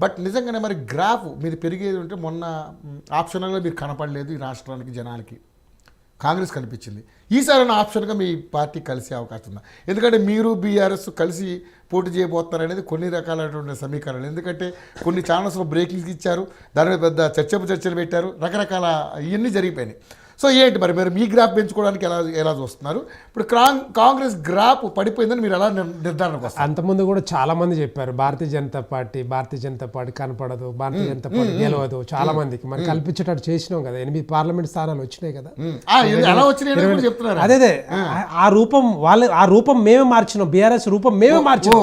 But నిజంగానే మరి graph మీది పెరిగేది ఉంటే మొన్న ఆప్షనల్గా మీరు కనపడలేదు ఈ రాష్ట్రానికి జనాలకి, కాంగ్రెస్ కనిపించింది. ఈసారి ఆప్షన్గా మీ పార్టీ కలిసే అవకాశం ఉందా? ఎందుకంటే మీరు బీఆర్ఎస్ కలిసి పోటీ చేయబోతున్నారు అనేది కొన్ని రకాలైనటువంటి సమీకరణలు. ఎందుకంటే కొన్ని ఛానల్స్లో బ్రేకింగ్స్ ఇచ్చారు, దాని మీద పెద్ద చర్చలు పెట్టారు, రకరకాల ఇవన్నీ జరిగిపోయినాయి. సో ఏంటి మరి మీరు మీ గ్రాఫ్ పెంచుకోవడానికి ఎలా చూస్తున్నారు? ఇప్పుడు కాంగ్రెస్ గ్రాఫ్ పడిపోయిందని మీరు ఎలా నిర్ధారణకు వస్తారు? అంతకుముందు కూడా చాలా మంది చెప్పారు భారతీయ జనతా పార్టీ కనపడదు, భారతీయ జనతా పార్టీ గెలవదు. చాలా మందికి మరి కల్పించేటట్టు చేసినాం కదా, 8 పార్లమెంట్ స్థానాలు వచ్చినాయి కదా. అదే ఆ రూపం మేమే మార్చినాం, బీఆర్ఎస్ రూపం మేమే మార్చినాం.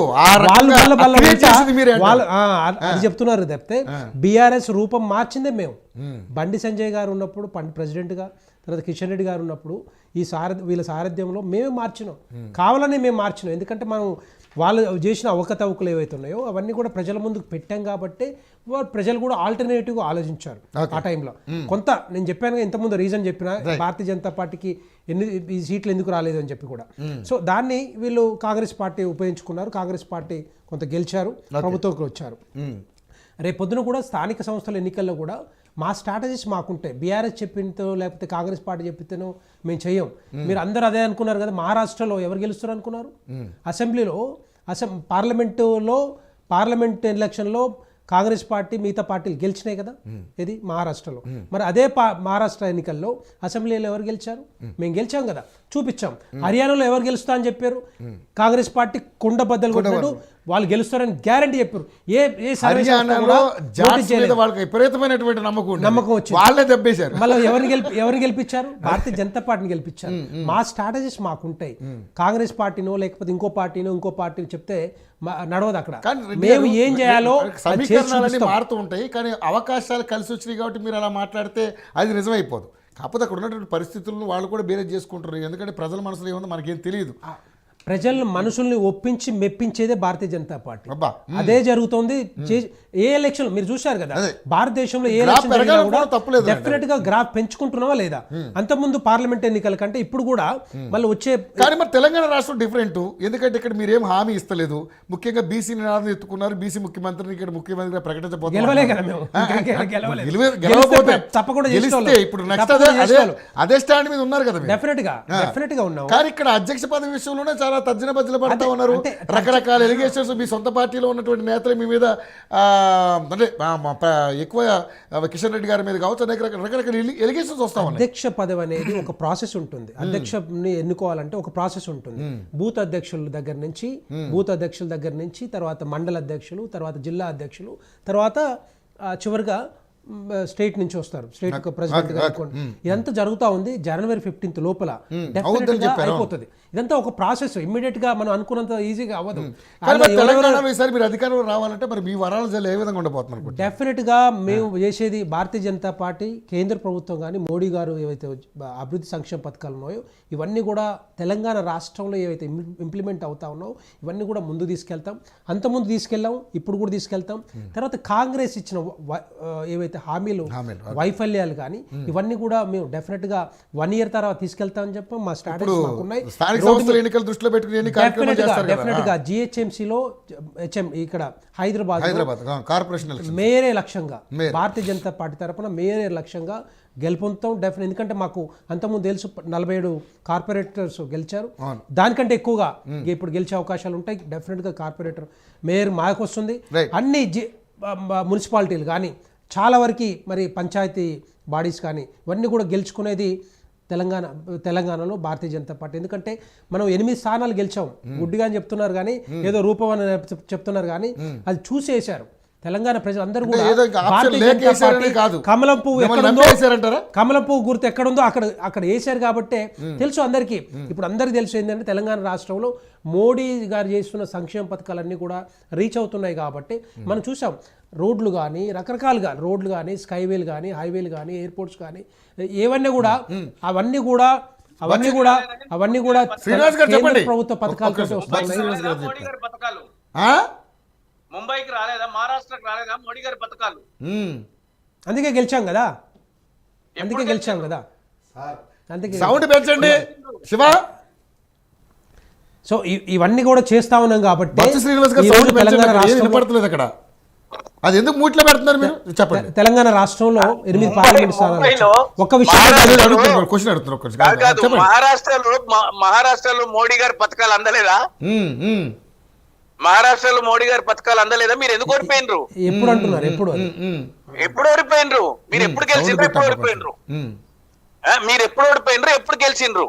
అది చెప్తున్నారు తప్పితే బీఆర్ఎస్ రూపం మార్చిందే మేము. బండి సంజయ్ గారు ఉన్నప్పుడు ప్రెసిడెంట్గా, తర్వాత కిషన్ రెడ్డి గారు ఉన్నప్పుడు వీళ్ళ సారథ్యంలో మేమే మార్చినాం, కావాలని మేము మార్చినాం. ఎందుకంటే మనం వాళ్ళు చేసిన అవకతవకలు ఏవైతే ఉన్నాయో అవన్నీ కూడా ప్రజల ముందుకు పెట్టాం కాబట్టి ప్రజలు కూడా ఆల్టర్నేటివ్గా ఆలోచించారు ఆ టైంలో. కొంత నేను చెప్పాను ఇంతకుముందు రీజన్ చెప్పిన భారతీయ జనతా పార్టీకి ఈ సీట్లు ఎందుకు రాలేదు అని చెప్పి కూడా. సో దాన్ని వీళ్ళు కాంగ్రెస్ పార్టీ ఉపయోగించుకున్నారు, కాంగ్రెస్ పార్టీ కొంత గెలిచారు, ప్రభుత్వంకి వచ్చారు. రేపొద్దున కూడా స్థానిక సంస్థల ఎన్నికల్లో కూడా మా స్ట్రాటజీస్ మాకుంటాయి. బీఆర్ఎస్ చెప్పినతో లేకపోతే కాంగ్రెస్ పార్టీ చెప్పితేనో మేము చెయ్యం. మీరు అందరూ అదే అనుకున్నారు కదా, మహారాష్ట్రలో ఎవరు గెలుస్తారు అనుకున్నారు? అసెంబ్లీలో పార్లమెంట్ ఎలక్షన్లో కాంగ్రెస్ పార్టీ మిగతా పార్టీలు గెలిచినాయి కదా, ఇది మహారాష్ట్రలో. మరి అదే మహారాష్ట్ర ఎన్నికల్లో అసెంబ్లీలో ఎవరు గెలిచారు? మేము గెలిచాం కదా, చూపించాం. హర్యానాలో ఎవరు గెలుస్తా అని చెప్పారు? కాంగ్రెస్ పార్టీ కుండ బద్దలు కొట్టినట్టు వాళ్ళు గెలుస్తారని గ్యారంటీ చెప్పారు. విపరీతమైనటువంటి నమ్మకం వచ్చి వాళ్ళే దెబ్బేశారు. మళ్ళీ ఎవరిని గెలిపించారు? భారతీయ జనతా పార్టీని గెలిపించారు. మా స్ట్రాటజీస్ మాకుంటాయి. కాంగ్రెస్ పార్టీనో లేకపోతే ఇంకో పార్టీనో చెప్తే నడవదు. అక్కడ మేము ఏం చేయాలో సమీకరణాలన్నీ మారుతూ ఉంటాయి, కానీ అవకాశాలు కలిసి వచ్చినాయి కాబట్టి మీరు అలా మాట్లాడితే అది నిజమైపోదు. కాకపోతే అక్కడ ఉన్నటువంటి పరిస్థితులను వాళ్ళు కూడా బేరేజ్ చేసుకుంటారు. ఎందుకంటే ప్రజల మనసులో ఏముందో మనకేం తెలియదు. ప్రజల మనుషుల్ని ఒప్పించి మెప్పించేదే భారతీయ జనతా పార్టీ. అదే జరుగుతోంది. ఏ ఎలక్షన్ మీరు చూశారు కదా, భారతదేశంలో ఏ ఎలక్షన్ డెఫినెట్ గా గ్రాఫ్ పెంచుకుంటున్నావా లేదా? అంతకుముందు పార్లమెంట్ ఎన్నికల కంటే ఇప్పుడు కూడా మళ్ళీ వచ్చే. కానీ మరి తెలంగాణ రాష్ట్రం డిఫరెంట్. ఎందుకంటే ఇక్కడ మీరేం హామీ ఇస్తలేదు. ముఖ్యంగా బీసీ నినాదం ఎత్తుకున్నారు, బీసీ ముఖ్యమంత్రిని ఇక్కడ ముఖ్యమంత్రిగా ప్రకటించబోతున్నారు. గెలవలే కదా మేము, తప్పకుండా గెలిస్తే ఇప్పుడు నెక్స్ట్ అదే స్టాండ్ మీద ఉన్నారు కదా. డెఫినెట్ గా ఉన్నాం. కానీ ఇక్కడ అధ్యక్ష పదవి విషయంలోనే చాలా తర్జన భర్జన పడతా ఉన్నారు. రకరకాల ఎలిగేషన్స్ మీ సొంత పార్టీలో ఉన్నటువంటి నేతలు మీ మీద, అంటే ఎక్కువ కిషన్ రెడ్డి గారి మీద కావచ్చు, అనేక రకరకాల ఎలిగేషన్స్ వస్తా ఉన్నాయి. అధ్యక్ష పదవి అనేది ఒక ప్రాసెస్ ఉంటుంది. అధ్యక్షుని ఎన్నుకోవాలంటే ఒక ప్రాసెస్ ఉంటుంది. బూత్ అధ్యక్షుల దగ్గర నుంచి తర్వాత మండల అధ్యక్షులు, తర్వాత జిల్లా అధ్యక్షులు, తర్వాత చివరిగా స్టేట్ నుంచి వస్తారు, స్టేట్ ప్రెసిడెంట్ గా. ఇదంతా జరుగుతూ ఉంది. జనవరి 15 లోపల డెఫినెట్ గా అయిపోతుంది. ఇదంతా ఒక ప్రాసెస్. ఇమ్మీడియట్ గా మనం అనుకున్నంత ఈజీగా అవ్వదు. అధికారంలో రావాలంటే మరి మీ వరాలు ఏ విధంగా ఉండబోతున్నారు? డెఫినెట్ గా మేము చేసేది భారతీయ జనతా పార్టీ, కేంద్ర ప్రభుత్వం కానీ మోడీ గారు ఏవైతే అభివృద్ధి సంక్షేమ పథకాలు ఉన్నాయో ఇవన్నీ కూడా తెలంగాణ రాష్ట్రంలో ఏవైతే ఇంప్లిమెంట్ అవుతా ఉన్నాయో ఇవన్నీ కూడా ముందు తీసుకెళ్తాం. అంతకుముందు తీసుకెళ్ళాం, ఇప్పుడు కూడా తీసుకెళ్తాం. తర్వాత కాంగ్రెస్ ఇచ్చిన ఏవైతే హామీలు, వైఫల్యాలు కానీ ఇవన్నీ కూడా మేము డెఫినెట్ గా 1 year తర్వాత తీసుకెళ్తామని చెప్పి మా స్ట్రాటజీ మాకున్నాయి. డెఫినెట్ గా జిహెచ్ఎంసీలో ఇక్కడ హైదరాబాద్ కార్పొరేషన్ మేయరే లక్ష్యంగా, భారతీయ జనతా పార్టీ తరఫున మేయరే లక్ష్యంగా గెలుపొందుతాం. డెఫినెట్ ఎందుకంటే మాకు అంతకుముందు తెలుసు 47 కార్పొరేటర్స్ గెలిచారు. దానికంటే ఎక్కువగా ఇప్పుడు గెలిచే అవకాశాలు ఉంటాయి. డెఫినెట్ గా కార్పొరేటర్ మేయర్ మాకు వస్తుంది. అన్ని మున్సిపాలిటీలు కానీ చాలా వరకు మరి పంచాయతీ బాడీస్ కానీ ఇవన్నీ కూడా గెలుచుకునేది తెలంగాణలో భారతీయ జనతా పార్టీ. ఎందుకంటే మనం 8 స్థానాలు గెలిచాం. గుడ్డిగా అని చెప్తున్నారు కానీ, ఏదో రూపం అని చెప్తున్నారు కానీ అది చూసేశారు. తెలంగాణ ప్రజలందరూ కూడా కమలం పువ్వు గుర్తు ఎక్కడుందో అక్కడ వేశారు కాబట్టి తెలుసు అందరికీ. ఇప్పుడు అందరికీ తెలుసు ఏంటంటే తెలంగాణ రాష్ట్రంలో మోడీ గారు చేస్తున్న సంక్షేమ పథకాలన్నీ కూడా రీచ్ అవుతున్నాయి కాబట్టి మనం చూసాం. రోడ్లు కానీ రకరకాలుగా రోడ్లు కానీ, స్కైవేలు కానీ, హైవేలు కానీ, ఎయిర్పోర్ట్స్ కానీ ఏవన్నీ కూడా అవన్నీ కూడా ప్రభుత్వ పథకాలు ముంబైకి రాలేదా, మహారాష్ట్రకు రాలేదా మోడీ గారి పథకాలు? అందుకే గెలిచాం కదా. సౌండ్ పెంచండి శివ. సో ఇవన్నీ కూడా చేస్తా ఉన్నాం కాబట్టి తెలంగాణ రాష్ట్రం అక్కడ అది ఎందుకు మూట్లో పెడుతున్నారు మీరు చెప్పండి. తెలంగాణ రాష్ట్రంలో 8 పార్లమెంట్ స్థానాలు ముంబైలో ఒక్క విషయం అడుగుతున్నారు, క్వశ్చన్ అడుగుతున్నారు ఒక్క నిమిషం. కాదు చెప్పండి. మహారాష్ట్రలో మోడీ గారి పథకాలు అందలేదా? మహారాష్ట్రలో మోడీ గారి పథకాలు అందలేదా? మీరు ఎందుకు ఓడిపోయినరు? ఎప్పుడు అంటున్నారు? ఎప్పుడు ఓడిపోయినరు? మీరు ఎప్పుడు గెలిచిండ్రు? ఎప్పుడు ఓడిపోయినరు? మీరు ఎప్పుడు ఓడిపోయినరు? ఎప్పుడు గెలిచిండ్రు?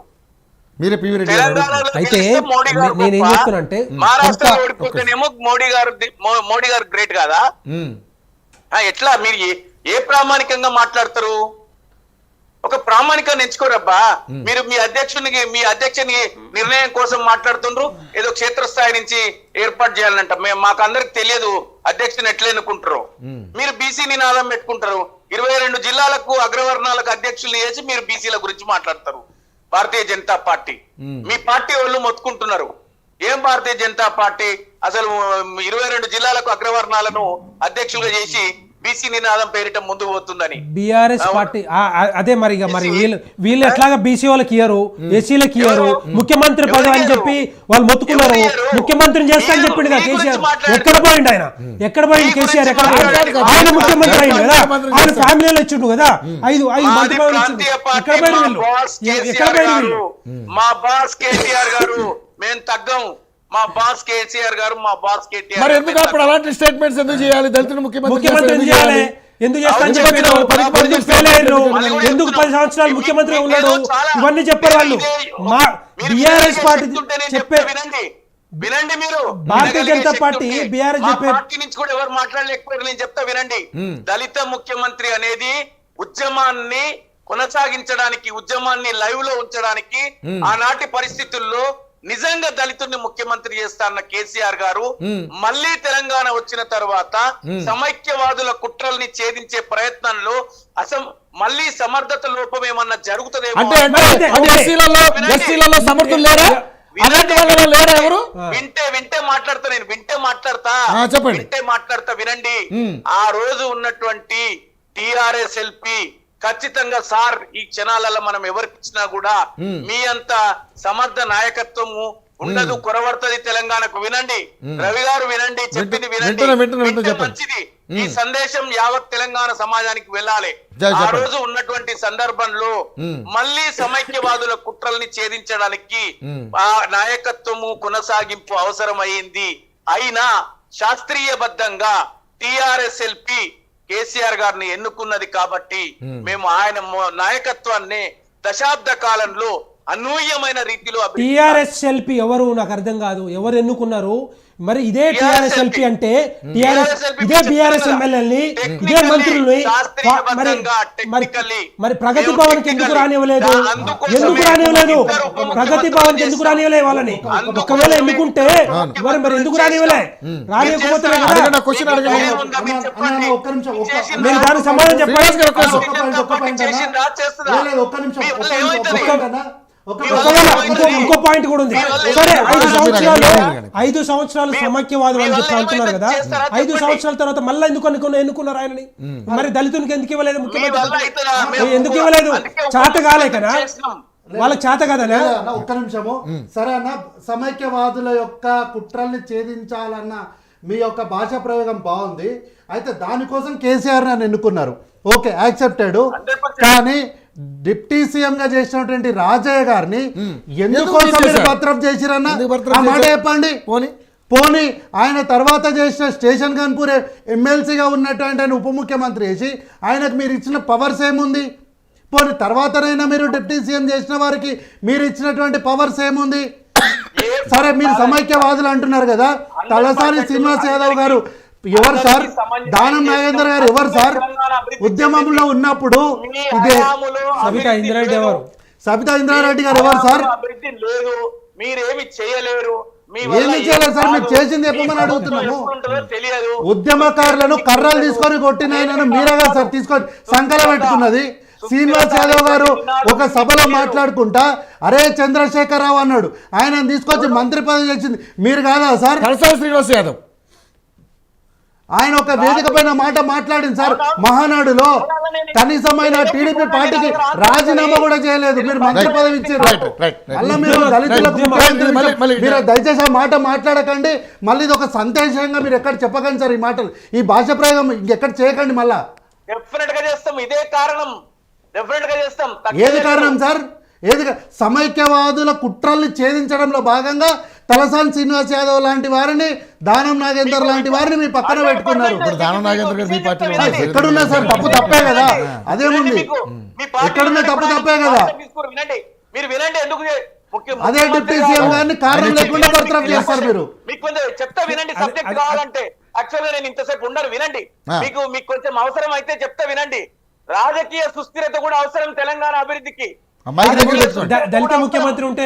మీరే పివి రెడ్డి గారు తెలంగాణలో అయితే గెలిస్తే మోడీ గారు నేనేం గొప్ప, చెప్తున్నంటే మహారాష్ట్రలో ఓడిపోతేనేమో మోడీ గారు గ్రేట్ కాదా? ఎట్లా మీరు ఏ ప్రామాణికంగా మాట్లాడతారు? ఒక ప్రామాణికాన్ని ఎంచుకోరబ్బా. మీరు మీ అధ్యక్షుని నిర్ణయం కోసం మాట్లాడుతుండ్రు. ఏదో క్షేత్రస్థాయి నుంచి ఏర్పాటు చేయాలంట. మాకు అందరికి తెలియదు అధ్యక్షుని ఎట్లా ఎన్నుకుంటారు. మీరు బీసీ నినాదం పెట్టుకుంటారు. 22 జిల్లాలకు అగ్రవర్ణాలకు అధ్యక్షుల్ని చేసి మీరు బీసీల గురించి మాట్లాడతారు. భారతీయ జనతా పార్టీ మీ పార్టీ వాళ్ళు మొత్తుకుంటున్నారు. ఏం భారతీయ జనతా పార్టీ అసలు 22 జిల్లాలకు అగ్రవర్ణాలను అధ్యక్షులుగా చేసి బీసీ నినాదం పేరిట ముందుకు పోతుందని బీఆర్ఎస్ పార్టీ అదే మరి వీళ్ళు ఎట్లాగా బీసీ వాళ్ళకి ఇయ్యరు, ఎస్సీలకు ఇయ్యరు, ముఖ్యమంత్రి పదవి అని చెప్పి వాళ్ళు మొత్తుకున్నారు. ముఖ్యమంత్రిని చేస్తా అని చెప్పిండు కదా కేసీఆర్. ఎక్కడ పోయిండు ఆయన? ఎక్కడ పోయిండు కేసీఆర్? ఎక్కడ పోయిండు? ఆయన ముఖ్యమంత్రి అయింది కదా, ఆయన ఫ్యామిలీలో ఇచ్చిండు కదా, 5 మంత్రి పదవులు ఇచ్చిండు. ఎక్కడ పోయిండు వీళ్ళు? ఎక్కడ పోయిండు వీళ్ళు? మా బాస్ కేసీఆర్ గారు మేము తగ్గం. మా బాస్ కేసీఆర్ గారు, మా బాస్ కేటీఆర్. మరి ఎందుకు అప్పుడు అలాంటి స్టేట్మెంట్స్ ఎందుకు చేయాలి? దళితులు ముఖ్యమంత్రి చేయాలి ఎందుకు చేస్తాను చెప్పారు? ఎందుకు 10 సంవత్సరాలు ముఖ్యమంత్రి ఉన్నాడు? ఇవన్నీ చెప్పారు వాళ్ళు. మా బీఆర్ఎస్ పార్టీ చెప్పే వినండి. మీరు భారతీయ జనతా పార్టీ బీఆర్ఎస్ చెప్పే పార్టీ నుంచి కూడా ఎవరు మాట్లాడలేకపోయారు. నేను చెప్తా వినండి. దళిత ముఖ్యమంత్రి అనేది ఉద్యమాన్ని కొనసాగించడానికి, ఉద్యమాన్ని లైవ్ లో ఉంచడానికి ఆనాటి పరిస్థితుల్లో నిజంగా దళితుడిని ముఖ్యమంత్రి చేస్తా అన్న కేసీఆర్ గారు మళ్ళీ తెలంగాణ వచ్చిన తర్వాత సమైక్యవాదుల కుట్రల్ని ఛేదించే ప్రయత్నంలో మళ్ళీ సమర్థత లోపం ఏమన్నా జరుగుతుందేమో. వింటే మాట్లాడతా వినండి. ఆ రోజు ఉన్నటువంటి టిఆర్ఎస్ ఎల్పి ఖచ్చితంగా సార్ ఈ క్షణాలలో మనం ఎవరికి ఇచ్చినా కూడా మీ అంత సమర్థ నాయకత్వము ఉండదు, కొరవడుతుంది తెలంగాణకు. వినండి రవి గారు, వినండి, చెప్పింది వినండి, మంచిది. ఈ సందేశం యావత్ తెలంగాణ సమాజానికి వెళ్ళాలి. ఆ రోజు ఉన్నటువంటి సందర్భంలో మళ్ళీ సమైక్యవాదుల కుట్రల్ని ఛేదించడానికి ఆ నాయకత్వము కొనసాగింపు అవసరమైంది. అయినా శాస్త్రీయబద్ధంగా టిఆర్ఎస్ ఎల్పి కేసీఆర్ గారిని ఎన్నుకున్నది కాబట్టి మేము ఆయన నాయకత్వాన్ని దశాబ్ద కాలంలో అనూహ్యమైన రీతిలో టిఆర్ఎస్ ఎల్పి ఎవరు నాకు అర్థం కాదు. ఎవరు ఎన్నుకున్నారు? మరి ఇదే టిఆర్ఎస్ ఎల్పి అంటే ఇదే బీఆర్ఎస్ ఎమ్మెల్యేని, ఇదే మంత్రుల్ని మరి ప్రగతి భవన్ కి ఎందుకు రానివ్వలేదు? ప్రగతి భవన్ కి ఎందుకు రానివ్వలేదు వాళ్ళని? ఒకవేళ ఎన్నుకుంటే మరి ఎందుకు రానివ్వలే? రానివ్వకపోతే మీరు దానికి సమాధానం చెప్పండి. ఇంకో పాయింట్ కూడా ఉంది. సరే 5 సంవత్సరాలు సమైక్యవాదులు అని చెప్పి అంటున్నారు కదా, 5 సంవత్సరాల తర్వాత మళ్ళీ ఎందుకు ఎన్నుకున్నారు ఆయనని? మరి దళితునికి ఎందుకు ఇవ్వలేదు? ముఖ్యమంత్రి ఎందుకు ఇవ్వలేదు? చేత కాలే కదా వాళ్ళకి, చేత కదనా? ఒక్క నిమిషము. సరే అన్న, సమైక్యవాదుల యొక్క కుట్రల్ని ఛేదించాలన్న మీ యొక్క భాషా ప్రయోగం బాగుంది. అయితే దానికోసం కేసీఆర్ నన్ను ఎన్నుకున్నారు, ఓకే, యాక్సెప్టెడ్. కానీ డిప్టీ సీఎం గా చేసినటువంటి రాజయ్య గారిని ఎందుకోసం పత్రం చేసిరన్న ఆ మాట చెప్పండి. పోనీ ఆయన తర్వాత చేసిన స్టేషన్ గన్పూర్ ఎమ్మెల్సీగా ఉన్నటువంటి ఆయన ఉప ముఖ్యమంత్రి చేసి ఆయనకు మీరు ఇచ్చిన పవర్స్ ఏముంది? పోనీ తర్వాతనైనా మీరు డిప్టీ సీఎం చేసిన వారికి మీరు ఇచ్చినటువంటి పవర్స్ ఏముంది? సరే, మీరు సమైక్యవాదులు అంటున్నారు కదా, తలసాని శ్రీనివాస్ యాదవ్ గారు ఎవరు సార్? దానం నాగేందర్ గారు ఎవరు సార్? ఉద్యమంలో ఉన్నప్పుడు ఇదే సబితా ఇంద్రారెడ్డి ఎవరు? సబితా ఇంద్రారెడ్డి గారు ఎవరు సార్? మీరేమి చేయలేరు. ఏమి చేయలేదు సార్, మీరు చేసింది చెప్పమని అడుగుతున్నాము. ఉద్యమకారులను కర్రలు తీసుకొని కొట్టిన మీరేగా సార్ తీసుకొని సంకల పెట్టుకున్నది. శ్రీనివాస్ యాదవ్ గారు ఒక సభలో మాట్లాడుకుంటా అరే చంద్రశేఖరరావు అన్నాడు, ఆయన తీసుకొచ్చి మంత్రి పదవి చేసింది మీరు కాదా సార్? శ్రీనివాస్ యాదవ్ ఆయన ఒక వేదిక పైన మాట మాట్లాడింది సార్ మహానాడులో. కనీసమైన టీడీపీ పార్టీకి రాజీనామా కూడా చేయలేదు. మీరు మంత్రి పదవి ఇచ్చారు. మళ్ళీ మీరు దళితులకు మీరు దయచేసి ఆ మాట మాట్లాడకండి. మళ్ళీ ఇది ఒక సందేశంగా మీరు ఎక్కడ చెప్పకండి సార్. ఈ మాటలు, ఈ భాష ప్రయోగం ఇంకెక్కడ చేయకండి. మళ్ళా డెఫినెట్ గా చేస్తాం. ఇదే కారణం. డెఫినెట్ గా చేస్తాం. ఏది కారణం సార్? ఏది సమైక్యవాదుల కుట్రల్ని ఛేదించడంలో భాగంగా తలసాని శ్రీనివాస్ యాదవ్ లాంటి వారిని, దానం నాగేందర్ లాంటి వారిని మీ పక్కన పెట్టుకున్నారు. దానం నాగేంద్ర గారు మీ పార్టీలో ఎక్కడున్నా సార్ తప్పు తప్పే కదా. అదేముంది, ఎక్కడున్నా తప్పు తప్పే కదా. వినండి, మీరు వినండి. ఎందుకు అదే డిప్యూటీ సీఎం గారిని కారణం లేకుండా బర్తరఫ్ చేస్తారు మీరు. మీకు కొంచెం చెప్తా వినండి. సబ్జెక్ట్ కావాలంటే యాక్చువల్ గా నేను ఇంతసేపు ఉండను. వినండి, మీకు కొంచెం అవసరం అయితే చెప్తా వినండి. రాజకీయ సుస్థిరత కూడా అవసరం తెలంగాణ అభివృద్ధికి. దళిత ముఖ్యమంత్రి ఉంటే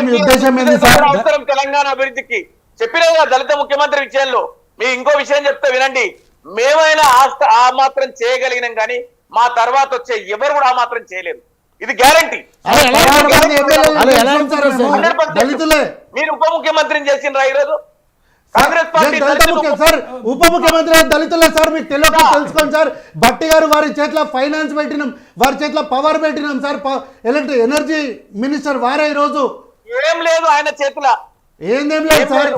మీ ఉద్దేశం ఏంది సార్? అవసరం తెలంగాణ అభివృద్ధికి చెప్పినా కదా దళిత ముఖ్యమంత్రి విషయంలో. మీ ఇంకో విషయం చెప్తా వినండి. మేమైనా ఆ మాత్రం చేయగలిగినాం కానీ మా తర్వాత వచ్చే ఎవరు కూడా ఆ మాత్రం చేయలేరు. ఇది గ్యారంటీ. మీరు ఉప ముఖ్యమంత్రిని చేసిండ్రా ఈరోజు? కాంగ్రెస్ పార్టీ సార్ ఉప ముఖ్యమంత్రి దళితులే సార్. మీకు తెలుసుకోండి సార్. భట్టి గారు వారి చేతిలో ఫైనాన్స్ పెట్టినాం, వారి చేతిలో పవర్ పెట్టినాం సార్. ఎలక్ట్రిక్ ఎనర్జీ మినిస్టర్ వారే ఈరోజు. ఏం లేదు ఆయన చేతిలో. ఏందేం లేదు సార్.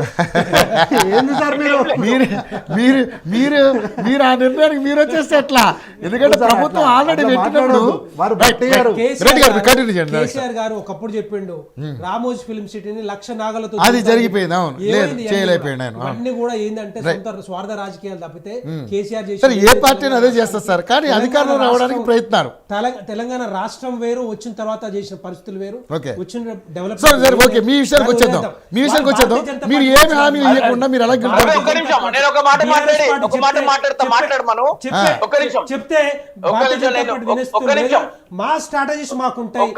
ఏంది సార్ మీరు మీరు ఆ నిర్ణయానికి మీరు వచ్చేస్తే ఎట్లా? ఎందుకంటే ప్రభుత్వం ఆల్రెడీ పెట్టినప్పుడు కేసీఆర్ గారు ఒకప్పుడు చెప్పిండు రామోజీ ఫిల్మ్ సిటీని 1,00,000 నాగలతో అది జరిగిపోయింది. అవును, చేయలేకపోయింది. అన్ని కూడా ఏంటంటే సొంత స్వార్థ రాజకీయాలు తప్పితే కేసీఆర్ చేసి ఏ పార్టీని అదే చేస్తారు సార్. కానీ అధికారంలో రావడానికి ప్రయత్నాలు. తెలంగాణ రాష్ట్రం వేరు, వచ్చిన తర్వాత చేసిన పరిస్థితులు వేరు, వచ్చిన డెవలప్మెంట్. మీ విషయానికి వచ్చేద్దాం. మీరు ఏమి హామీలు ఇవ్వకుండా మీరు ఎలా చెప్తే మా స్ట్రాటజీస్ మాకుంటాయి.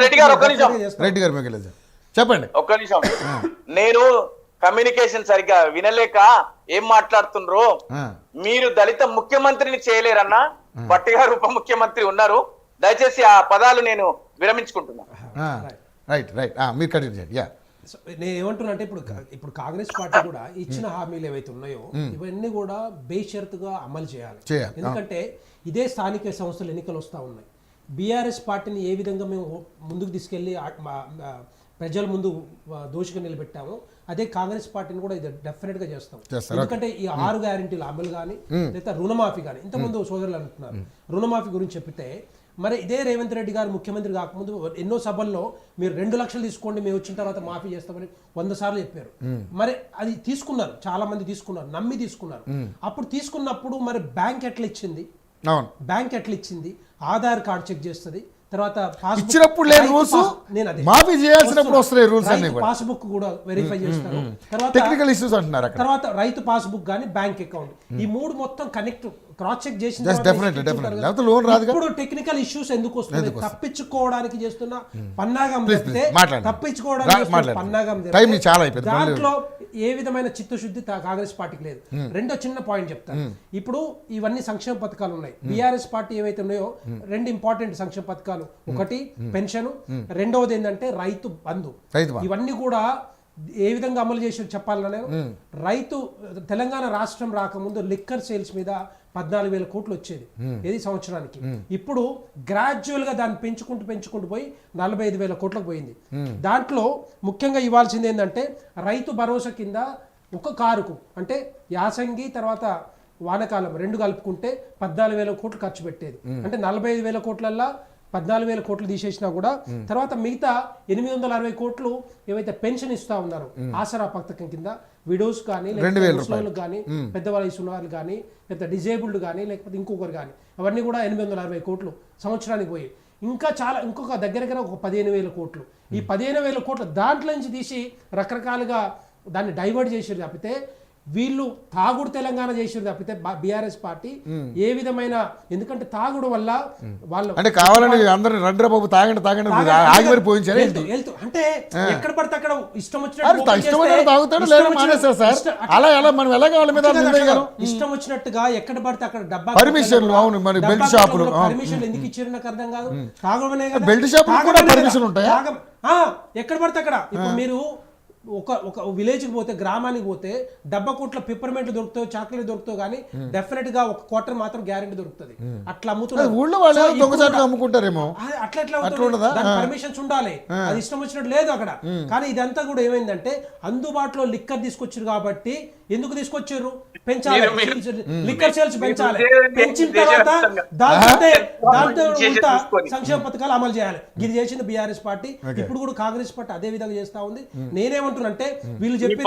రెడ్డి గారు చెప్పండి. ఒక్క నిమిషం. నేను కమ్యూనికేషన్ సరిగ్గా వినలేక ఏం మాట్లాడుతుండ్రో. మీరు దళిత ముఖ్యమంత్రిని చేయలేరన్నా, భట్టి గారు ఉప ముఖ్యమంత్రి ఉన్నారు. దయచేసి ఆ పదాలు నేను విరమించుకుంటున్నా. మీరు కంటిన్యూ చేయండి. నేను ఏమంటున్నా అంటే ఇప్పుడు కాంగ్రెస్ పార్టీ కూడా ఇచ్చిన హామీలు ఏవైతే ఉన్నాయో ఇవన్నీ కూడా బేషరతుగా అమలు చేయాలి. ఎందుకంటే ఇదే స్థానిక సంస్థల ఎన్నికలు వస్తూ ఉన్నాయి. బీఆర్ఎస్ పార్టీని ఏ విధంగా మేము ముందుకు తీసుకెళ్లి ప్రజల ముందు దోషిగా నిలబెట్టాము, అదే కాంగ్రెస్ పార్టీని కూడా ఇది డెఫినెట్ గా చేస్తాం. ఎందుకంటే ఈ 6 గ్యారెంటీల అమలు కానీ లేదా రుణమాఫీ కానీ, ఇంతకుముందు సోదరులు అంటున్నారు రుణమాఫీ గురించి చెప్తే, మరి ఇదే రేవంత్ రెడ్డి గారు ముఖ్యమంత్రి కాకముందు ఎన్నో సభల్లో మీరు 2 లక్షలు తీసుకోండి, మేము వచ్చిన తర్వాత మాఫీ చేస్తామని 100 సార్లు చెప్పారు. మరి అది తీసుకున్నారు, చాలా మంది తీసుకున్నారు, నమ్మి తీసుకున్నారు. అప్పుడు తీసుకున్నప్పుడు మరి బ్యాంక్ ఎట్లా ఇచ్చింది? బ్యాంక్ ఎట్లా ఇచ్చింది? ఆధార్ కార్డు చెక్ చేస్తుంది, తర్వాత ఇచ్చినప్పుడు లేని రూల్స్ మాఫీ చేయాల్సినప్పుడు వస్తాయి రూల్స్ అన్ని కూడా. పాస్బుక్ కూడా వెరిఫై చేస్తారు. తర్వాత టెక్నికల్ ఇష్యూస్ అంటున్నారు అక్కడ. తర్వాత రైతు పాస్బుక్ గానీ బ్యాంక్ అకౌంట్, ఈ 3 మొత్తం కనెక్ట్ క్రాస్ చెక్ చేసిన ఇప్పుడు టెక్నికల్ ఇష్యూస్ ఎందుకు వస్తుంది? తప్పించుకోవడానికి చేస్తున్న పన్నాగం చెప్తే తప్పించుకోవడానికి పన్నాగం దాంట్లో ఏ విధమైన చిత్తశుద్ధి కాంగ్రెస్ పార్టీకి లేదు. రెండో చిన్న పాయింట్ చెప్తాను. ఇప్పుడు ఇవన్నీ సంక్షేమ పథకాలు ఉన్నాయి. బీఆర్ఎస్ పార్టీ ఏవైతే ఉన్నాయో 2 ఇంపార్టెంట్ సంక్షేమ పథకాలు, ఒకటి పెన్షన్, రెండవది ఏంటంటే రైతు బంధు. ఇవన్నీ కూడా ఏ విధంగా అమలు చేసి చెప్పాలనే రైతు తెలంగాణ రాష్ట్రం రాకముందు లిక్కర్ సేల్స్ మీద 14,000 కోట్లు వచ్చేది ఏది సంవత్సరానికి. ఇప్పుడు గ్రాడ్యువల్ గా దాన్ని పెంచుకుంటూ పోయి 45,000 కోట్లకు పోయింది. దాంట్లో ముఖ్యంగా ఇవ్వాల్సింది ఏంటంటే రైతు భరోసా కింద ఒక కారుకు అంటే యాసంగి తర్వాత వానకాలం 2 కలుపుకుంటే 14,000 కోట్లు ఖర్చు పెట్టేది. అంటే 45,000 కోట్లల్లా 14,000 కోట్లు తీసేసినా కూడా తర్వాత మిగతా 860 కోట్లు ఏవైతే పెన్షన్ ఇస్తా ఉన్నారు ఆసరా పథకం కింద, విడోస్ కానీ కానీ పెద్ద వయసు ఉన్న వాళ్ళు కానీ లేదా డిజేబుల్డ్ కానీ లేకపోతే ఇంకొకరు కానీ, అవన్నీ కూడా 860 కోట్లు సంవత్సరానికి పోయి ఇంకొక దగ్గర ఒక 15,000 కోట్లు. ఈ 15,000 కోట్లు దాంట్లో నుంచి తీసి రకరకాలుగా దాన్ని డైవర్ట్ చేసారు తప్పితే, వీళ్ళు తాగుడు తెలంగాణ చేసారు తప్పితే బీఆర్ఎస్ పార్టీ ఏ విధమైన, ఎందుకంటే తాగుడు వల్ల వాళ్ళు అంటే కావాలని అందరూ రండ్రబాబు తాగండి ఆగిపోయించారు అంటే ఎక్కడ పడితే అక్కడ ఇష్టం వచ్చినట్టుగా ఎక్కడ పడితే అక్కడ డబ్బా పర్మిషన్లు. అవును, మరి బెల్ట్ షాపులు పర్మిషన్లు ఎందుకు ఇచ్చారు నాకు అర్థం కాదు. తాగడమే బెల్ట్ షాపులు కూడా పర్మిషన్ ఉంటాయా? ఎక్కడ పడితే అక్కడ. ఇప్పుడు మీరు ఒక విలేజ్కి పోతే, గ్రామానికి పోతే డబ్బా కోట్ల పిప్పర్మెంట్లు దొరుకుతావు, చాక్లెట్ దొరుకుతావు, కానీ డెఫినెట్ గా ఒక క్వార్టర్ మాత్రం గ్యారెంటీ దొరుకుతుంది. అట్లా అమ్ముతున్నారు. ఊళ్ళో వాళ్ళు దొంగచాటుగా అమ్ముకుంటారేమో. అట్లా ఎట్లా పర్మిషన్స్ ఉండాలి, అది ఇష్టం వచ్చినట్టు లేదు అక్కడ. కానీ ఇదంతా కూడా ఏమైందంటే అందుబాటులో లిక్కర్ తీసుకొచ్చారు కాబట్టి, ఎందుకు తీసుకొచ్చారు? పెంచాలి, లిక్కర్ సేల్స్ పెంచాలి. పెంచిన తర్వాత దాంతో ఉల్టా సంక్షేమ పథకాలు అమలు చేయాలి. ఇది చేసింది బీఆర్ఎస్ పార్టీ. ఇప్పుడు కూడా కాంగ్రెస్ పార్టీ అదే విధంగా చేస్తా ఉంది. నేనేమంటున్నంటే వీళ్ళు చెప్పేది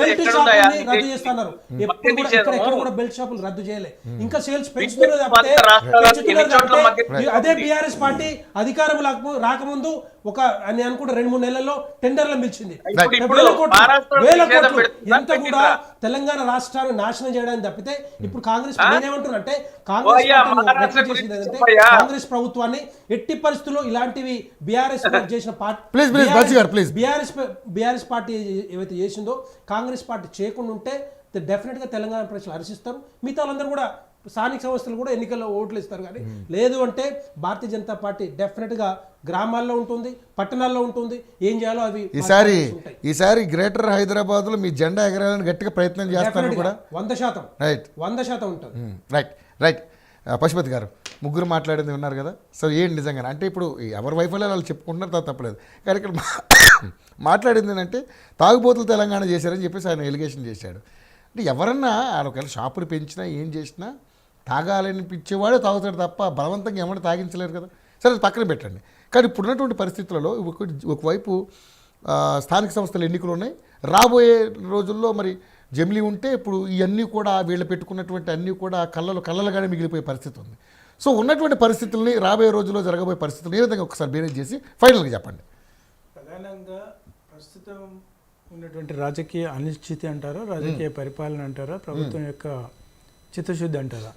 బెల్ట్ షాపుల్ని రద్దు చేస్తున్నారు. ఎప్పుడు కూడా ఎక్కడ కూడా బెల్ట్ షాపులు రద్దు చేయలే, ఇంకా సేల్స్ పెంచుతున్నారు. అదే బీఆర్ఎస్ పార్టీ అధికారం రాకముందు ఒక నేను అనుకుంటా 2-3 నెలల్లో టెండర్లు పిలిచింది. వేల కోట్లు ఎంత కూడా తెలంగాణ రాష్ట్రాన్ని నాశనం చేయడానికి తప్పితే. ఇప్పుడు కాంగ్రెస్ నేనేమంటున్నంటే కాంగ్రెస్ ప్రభుత్వాన్ని ఎట్టి పరిస్థితుల్లో ఇలాంటివి బీఆర్ఎస్ చేసిన బీఆర్ఎస్ పార్టీ ఏవైతే చేసిందో కాంగ్రెస్ పార్టీ చేయకుండా ఉంటే డెఫినెట్ గా తెలంగాణ ప్రజలు హర్షిస్తారు. మిగతా వాళ్ళందరూ కూడా స్థానిక సంస్థలు కూడా ఎన్నికల్లో ఓట్లు ఇస్తారు. కానీ లేదు అంటే భారతీయ జనతా పార్టీ డెఫినెట్ గా గ్రామాల్లో ఉంటుంది, పట్టణాల్లో ఉంటుంది. ఏం చేయాలో అవి ఈసారి గ్రేటర్ హైదరాబాద్ లో మీ జెండా ఎగరాలని గట్టిగా ప్రయత్నం చేస్తారు కూడా. 100% ఉంటుంది. రైట్ పశుపతి గారు, ముగ్గురు మాట్లాడింది ఉన్నారు కదా. సో ఏంటి నిజంగా అంటే ఇప్పుడు ఎవరి వైఫల్యాలు వాళ్ళు చెప్పుకుంటున్నారు, తప్పలేదు. కానీ ఇక్కడ మాట్లాడింది ఏంటంటే తాగుబోతులు తెలంగాణ చేశారని చెప్పేసి ఆయన ఎలిగేషన్ చేశాడు. అంటే ఎవరన్నా ఒకవేళ షాపులు పెంచినా ఏం చేసినా తాగాలనిపించేవాడే తాగుతాడు తప్ప బలవంతంగా ఎవరైనా తాగించలేరు కదా. సరే అది పక్కన పెట్టండి. కానీ ఇప్పుడున్నటువంటి పరిస్థితులలో ఒకవైపు స్థానిక సంస్థల ఎన్నికలు ఉన్నాయి, రాబోయే రోజుల్లో మరి జమిలీ ఉంటే ఇప్పుడు ఇవన్నీ కూడా వీళ్ళు పెట్టుకున్నటువంటి అన్నీ కూడా కళ్ళలుగానే మిగిలిపోయే పరిస్థితి ఉంది. సో ఉన్నటువంటి పరిస్థితుల్ని రాబోయే రోజుల్లో జరగబోయే పరిస్థితులు ఏ విధంగా ఒకసారి బేరేజ్ చేసి ఫైనల్గా చెప్పండి. ప్రధానంగా ప్రస్తుతం ఉన్నటువంటి రాజకీయ అనిశ్చితి అంటారా, రాజకీయ పరిపాలన అంటారా, ప్రభుత్వం యొక్క చిత్తశుద్ధి అంటారా?